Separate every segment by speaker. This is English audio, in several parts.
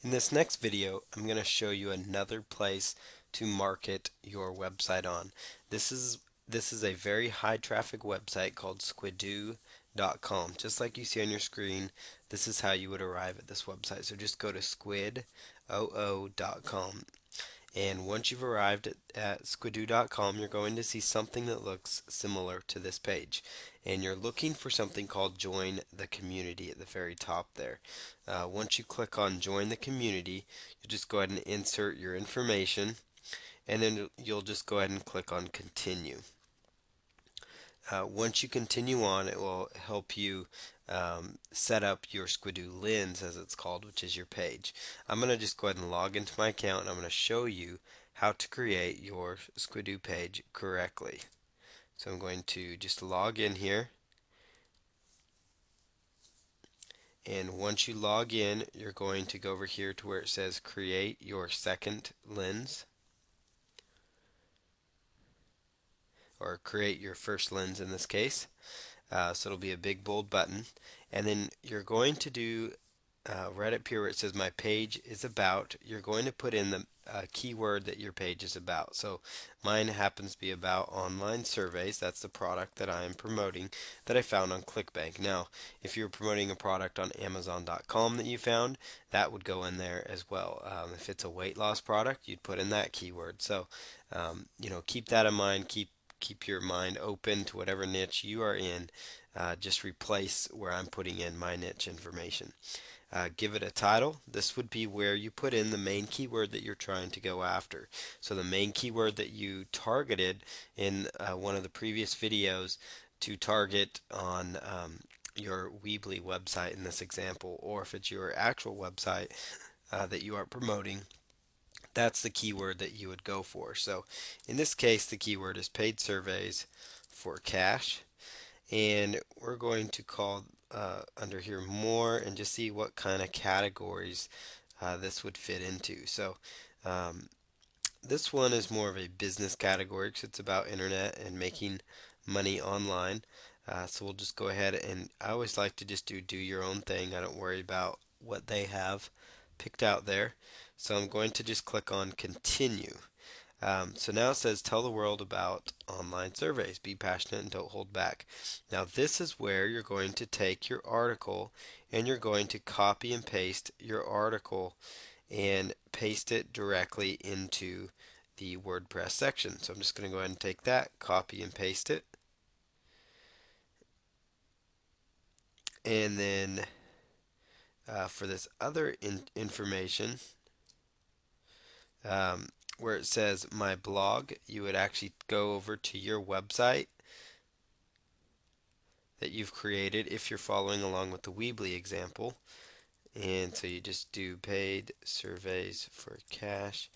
Speaker 1: In this next video, I'm going to show you another place to market your website on. This is this is a very high traffic website called squido.com. Just like you see on your screen, this is how you would arrive at this website. So just go to squidoo.com. And once you've arrived at squidoo.com, you're going to see something that looks similar to this page. And you're looking for something called Join the Community at the very top there. Once you click on Join the Community, you just go ahead and insert your information, and then you'll just go ahead and click on Continue. Once you continue on, it will help you set up your Squidoo lens, as it's called, which is your page. I'm going to just go ahead and log into my account, and I'm going to show you how to create your Squidoo page correctly. So I'm going to just log in here, and once you log in, you're going to go over here to where it says create your second lens, or create your first lens in this case. So it'll be a big bold button, and then you're going to do right up here where it says my page is about, you're going to put in the keyword that your page is about. So mine happens to be about online surveys. That's the product that I am promoting that I found on ClickBank. Now, if you're promoting a product on Amazon.com that you found, that would go in there as well. If it's a weight loss product, you'd put in that keyword. So, keep that in mind. Keep your mind open to whatever niche you are in. Just replace where I'm putting in my niche information. Give it a title. This would be where you put in the main keyword that you're trying to go after. So the main keyword that you targeted in one of the previous videos to target on your Weebly website in this example, or if it's your actual website that you are promoting, that's the keyword that you would go for. So in this case, the keyword is paid surveys for cash, and we're going to call under here more and just see what kind of categories this would fit into. So um, this one is more of a business category because it's about internet and making money online. So we'll just go ahead, and I always like to just do your own thing. I don't worry about what they have picked out there. So I'm going to just click on continue. So now it says tell the world about online surveys. Be passionate and don't hold back. Now this is where you're going to take your article and you're going to copy and paste your article and paste it directly into the WordPress section. So I'm just going to go ahead and take that, copy and paste it. And then for this other information, um, where it says my blog, you would actually go over to your website that you've created if you're following along with the Weebly example. And so you just do paid surveys for cash.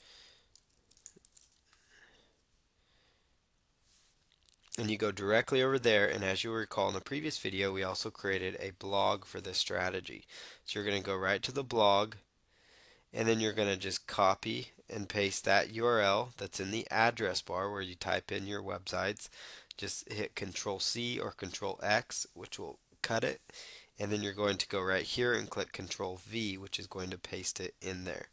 Speaker 1: And you go directly over there, and as you recall in the previous video, we also created a blog for this strategy. So you're going to go right to the blog, and then you're going to just copy and paste that URL that's in the address bar where you type in your websites. Just hit Control C or Control X, which will cut it, and then you're going to go right here and click Control V, which is going to paste it in there.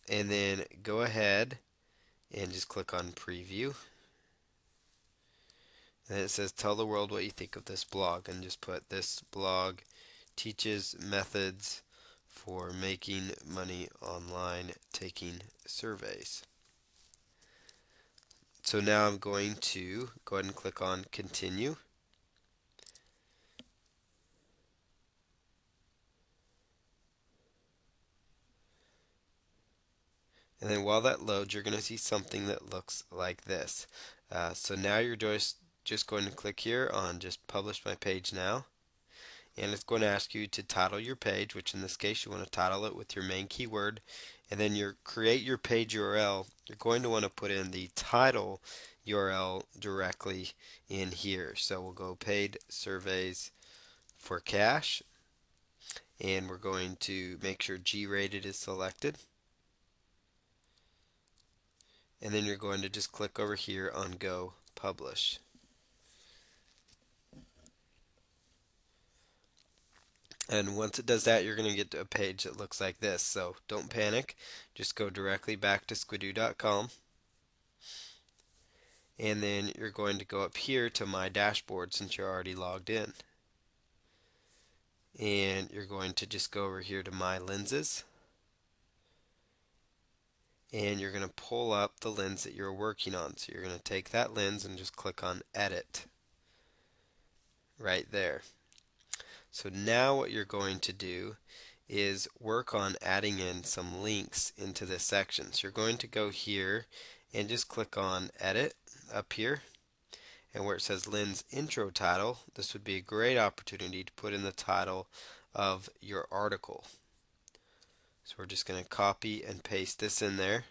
Speaker 1: And then go ahead and just click on Preview. And it says tell the world what you think of this blog, and just put this blog teaches methods for making money online taking surveys. So now I'm going to go ahead and click on continue. And then while that loads, you're going to see something that looks like this. So now you're just going to click here on just publish my page now. And it's going to ask you to title your page, which in this case you want to title it with your main keyword. And then create your page URL. You're going to want to put in the title URL directly in here. So we'll go paid surveys for cash. And we're going to make sure G-rated is selected. And then you're going to just click over here on Go Publish. And once it does that, you're going to get to a page that looks like this. So don't panic. Just go directly back to squido.com. And then you're going to go up here to My Dashboard since you're already logged in. And you're going to just go over here to My Lenses. And you're going to pull up the lens that you're working on. So you're going to take that lens and just click on Edit right there. So now what you're going to do is work on adding in some links into this section. So you're going to go here and just click on Edit up here, and where it says Lens Intro Title, this would be a great opportunity to put in the title of your article. So we're just going to copy and paste this in there.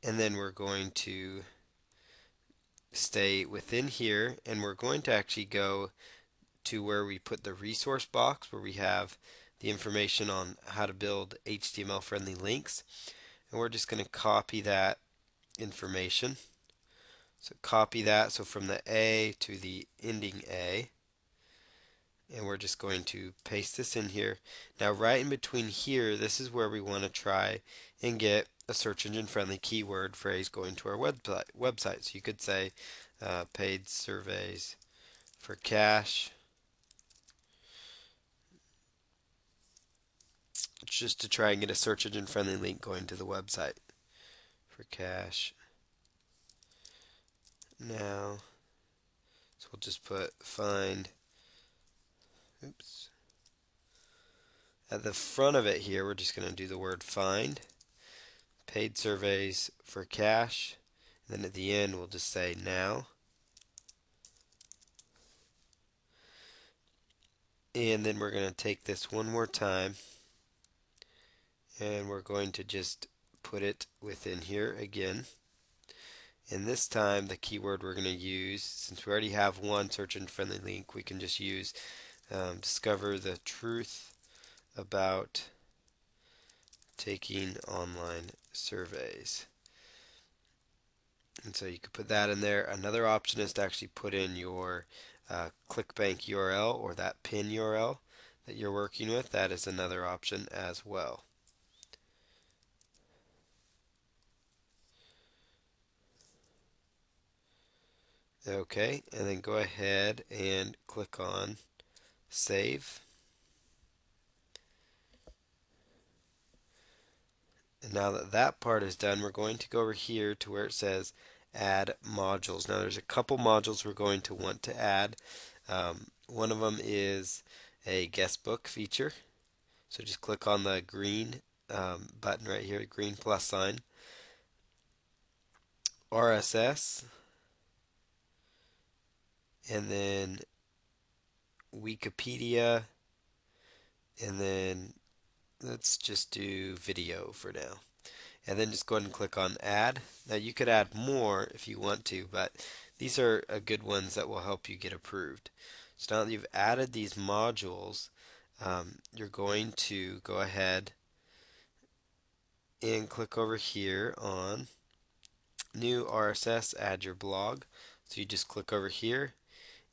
Speaker 1: And then we're going to stay within here, and we're going to actually go to where we put the resource box where we have the information on how to build HTML friendly links, and we're just going to copy that information. So copy that, so from the A to the ending A, and we're just going to paste this in here. Now right in between here, this is where we want to try and get a search engine friendly keyword phrase going to our website. So you could say paid surveys for cash, just to try and get a search engine friendly link going to the website for cash now. So we'll just put find, oops. At the front of it here, we're just going to do the word find, paid surveys for cash. And then at the end, we'll just say now. And then we're going to take this one more time, and we're going to just put it within here again. And this time, the keyword we're going to use, since we already have one search engine friendly link, we can just use discover the truth about taking online surveys. And so you could put that in there. Another option is to actually put in your ClickBank URL or that pin URL that you're working with. That is another option as well. Okay, and then go ahead and click on Save. And now that that part is done, we're going to go over here to where it says Add Modules. Now there's a couple modules we're going to want to add. One of them is a guestbook feature. So just click on the green button right here, green plus sign. RSS, and then Wikipedia, and then let's just do video for now. And then just go ahead and click on add. Now you could add more if you want to, but these are good ones that will help you get approved. So now that you've added these modules, you're going to go ahead and click over here on new RSS, add your blog. So you just click over here,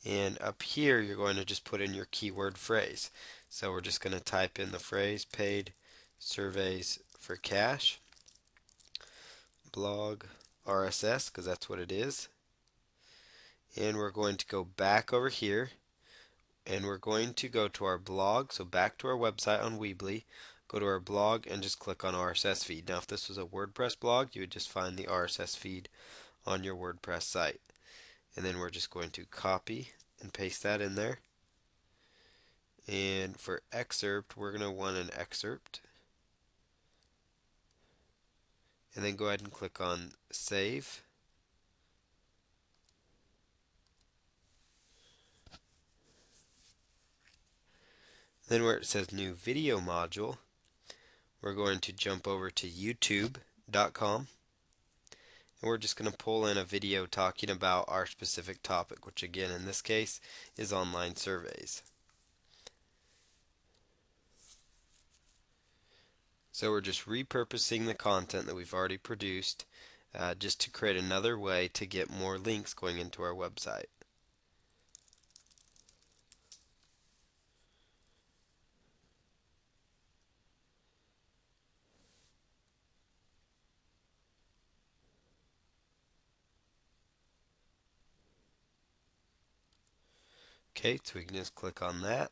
Speaker 1: and up here you're going to just put in your keyword phrase. So we're just going to type in the phrase paid surveys for cash, blog RSS, because that's what it is. And we're going to go back over here, and we're going to go to our blog, so back to our website on Weebly, go to our blog and just click on RSS feed. Now if this was a WordPress blog, you would just find the RSS feed on your WordPress site. And then we're just going to copy and paste that in there. And for excerpt, we're going to want an excerpt. And then go ahead and click on Save. Then where it says New Video Module, we're going to jump over to youtube.com. And we're just going to pull in a video talking about our specific topic, which again in this case is online surveys. So we're just repurposing the content that we've already produced just to create another way to get more links going into our website. Okay, so we can just click on that.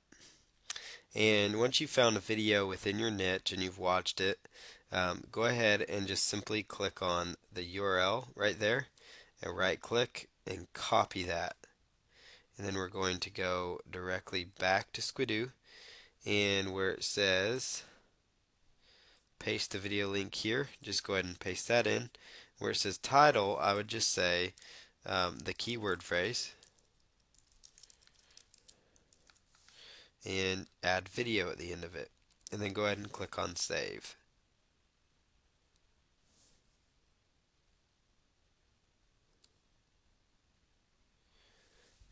Speaker 1: And once you've found a video within your niche and you've watched it, go ahead and just simply click on the URL right there and right click and copy that. And then we're going to go directly back to Squido, and where it says paste the video link here, just go ahead and paste that in. Where it says title, I would just say the keyword phrase and add video at the end of it. And then go ahead and click on save.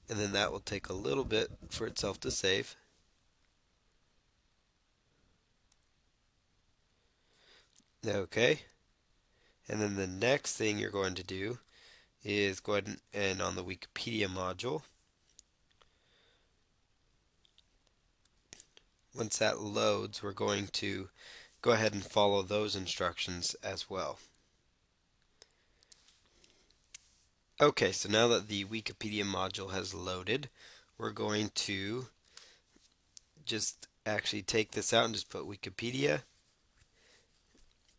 Speaker 1: And then that will take a little bit for itself to save. Okay. And then the next thing you're going to do is go ahead and on the Wikipedia module, once that loads, we're going to go ahead and follow those instructions as well. Okay, so now that the Wikipedia module has loaded, we're going to just actually take this out and just put Wikipedia,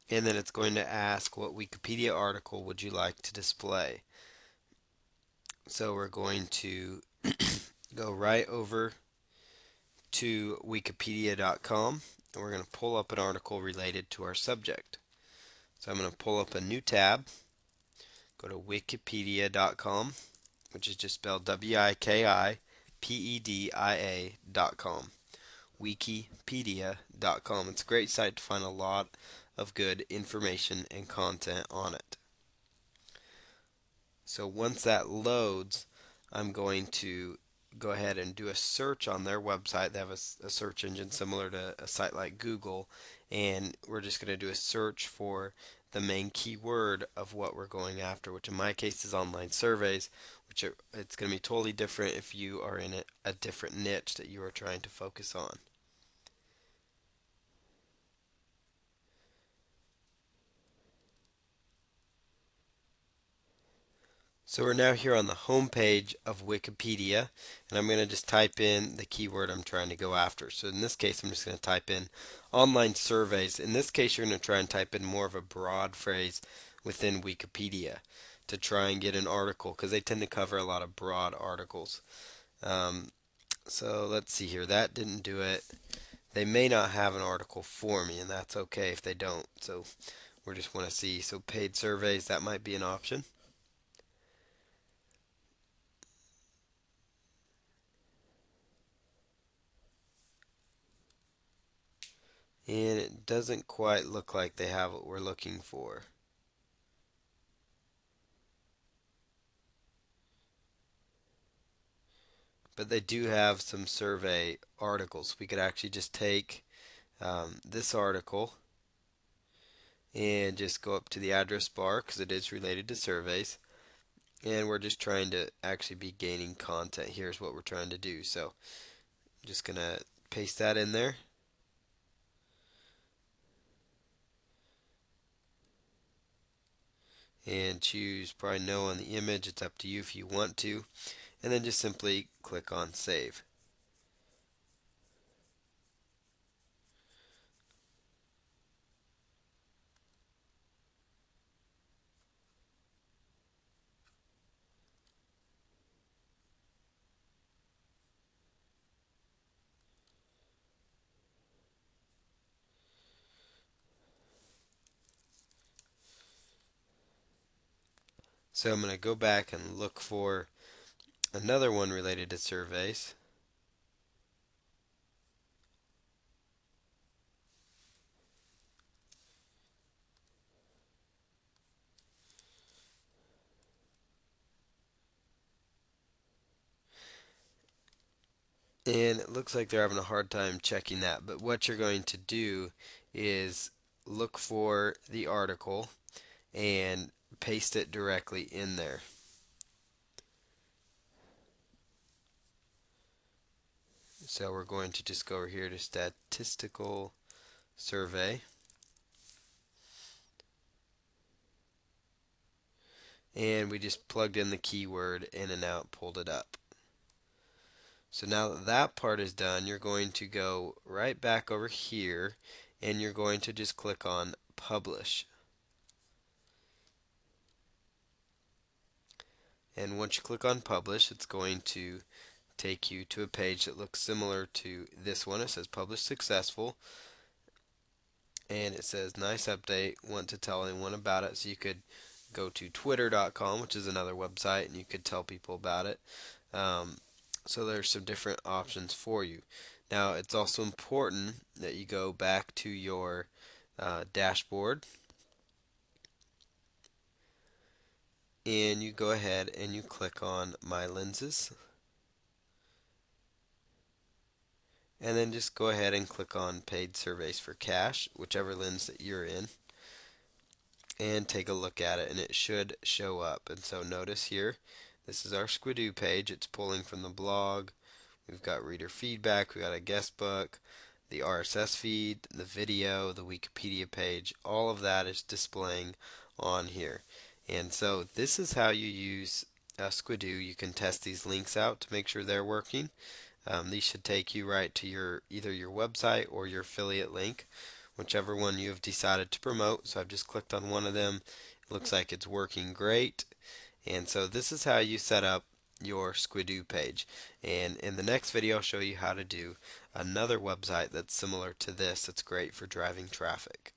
Speaker 1: and then it's going to ask what Wikipedia article would you like to display. So we're going to go right over to wikipedia.com, and we're going to pull up an article related to our subject. So I'm going to pull up a new tab, go to wikipedia.com, which is just spelled wikipedia.com. Wikipedia.com. It's a great site to find a lot of good information and content on it. So once that loads, I'm going to go ahead and do a search on their website. They have a search engine similar to a site like Google, and we're just going to do a search for the main keyword of what we're going after, which in my case is online surveys, it's going to be totally different if you are in a different niche that you are trying to focus on. So we're now here on the home page of Wikipedia, and I'm going to just type in the keyword I'm trying to go after. So in this case, I'm just going to type in online surveys. In this case, you're going to try and type in more of a broad phrase within Wikipedia to try and get an article, because they tend to cover a lot of broad articles. So let's see here. That didn't do it. They may not have an article for me, and that's okay if they don't. So we just want to see. So paid surveys, that might be an option. And it doesn't quite look like they have what we're looking for. But they do have some survey articles. We could actually just take this article and just go up to the address bar because it is related to surveys. And we're just trying to actually be gaining content. Here's what we're trying to do. So I'm just going to paste that in there. And choose probably no on the image. It's up to you if you want to. And then just simply click on save. So I'm going to go back and look for another one related to surveys. And it looks like they're having a hard time checking that. But what you're going to do is look for the article and paste it directly in there. So we're going to just go over here to statistical survey, and we just plugged in the keyword in and out, pulled it up. So now that that part is done, you're going to go right back over here and you're going to just click on publish. And once you click on publish, it's going to take you to a page that looks similar to this one. It says publish successful, and it says nice update, want to tell anyone about it. So you could go to twitter.com, which is another website, and you could tell people about it. Um, so there's some different options for you. Now it's also important that you go back to your dashboard, and you go ahead and you click on my lenses, and then just go ahead and click on paid surveys for cash, whichever lens that you're in, and take a look at it, and it should show up. And so notice here, this is our squido page. It's pulling from the blog. We've got reader feedback, we've got a guest book, the RSS feed, the video, the Wikipedia page. All of that is displaying on here. And so this is how you use Squidoo. You can test these links out to make sure they're working. These should take you right to your either your website or your affiliate link, whichever one you have decided to promote. So I've just clicked on one of them. It looks like it's working great. And so this is how you set up your Squidoo page. And in the next video, I'll show you how to do another website that's similar to this that's great for driving traffic.